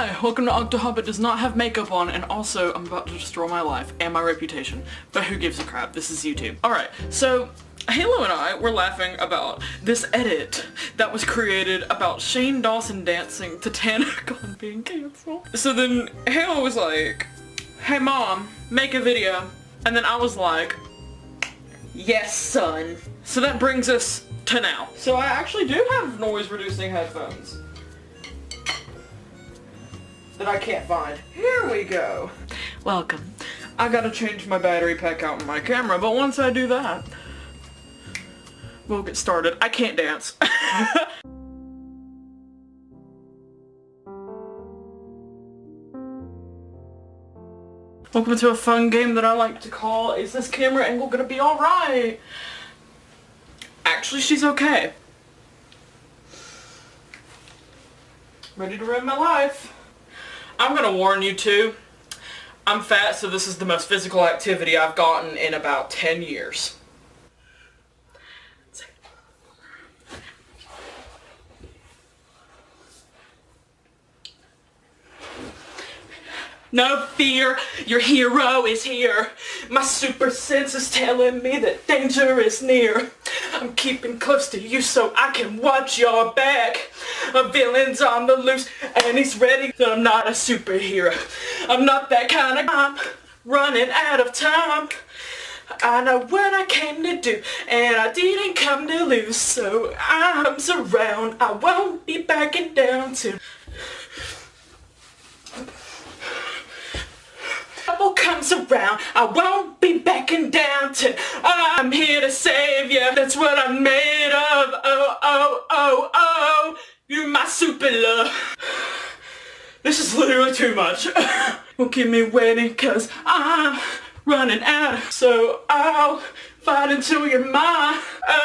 Hi, welcome to Octohub. It does not have makeup on, and also I'm about to destroy my life and my reputation. But who gives a crap? This is YouTube. Alright, so Halo and I were laughing about this edit that was created about Shane Dawson dancing to TanaCon being cancelled. So then Halo was like, hey mom, make a video. And then I was like, yes son. So that brings us to now. So I actually do have noise reducing headphones that I can't find. Here we go. Welcome. I gotta change my battery pack out in my camera, but once I do that, we'll get started. I can't dance. Welcome to a fun game that I like to call, is this camera angle gonna be alright? Actually, she's okay. Ready to ruin my life. I'm gonna warn you too, I'm fat, so this is the most physical activity I've gotten in about 10 years. No fear, your hero is here. My super sense is telling me that danger is near. I'm keeping close to you so I can watch your back. A villain's on the loose and he's ready. I'm not a superhero. I'm not that kind of guy. I'm running out of time. I know what I came to do and I didn't come to lose. So I'm around. I won't be backing down to. Trouble comes around, I won't be backing down to. I'm here to save you, that's what I'm made of. Oh, oh, oh, oh, you're my super love. This is literally too much. Won't keep me waiting cause I'm running out. So I'll fight until you're mine. Oh,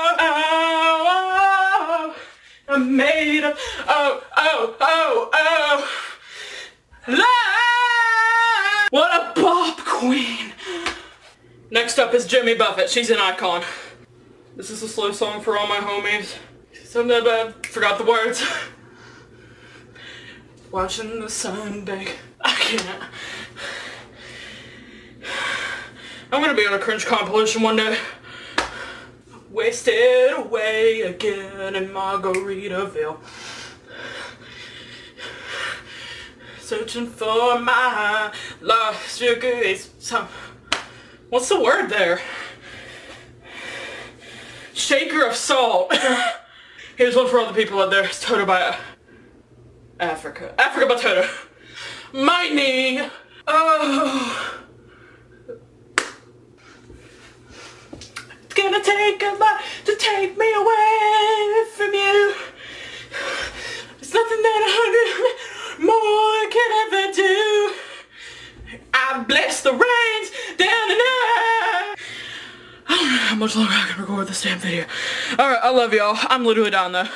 oh, oh, oh, I'm made of. Oh, oh, oh, oh. Love! What a bop queen! Next up is Jimmy Buffett. She's an icon. This is a slow song for all my homies. Something about, forgot the words. Watching the sun bake. I can't. I'm gonna be on a cringe compilation one day. Wasted away again in Margaritaville. Searching for my lost sugar is some. What's the word there? Shaker of salt. Here's one for all the people out there. It's Toto by Africa. Africa by Toto. Mining. Oh. It's gonna take a lot to take me away from you. It's nothing that 100 more can ever do. I bless the rains down and out. I don't know how much longer I can record this damn video. Alright, I love y'all. I'm literally down though.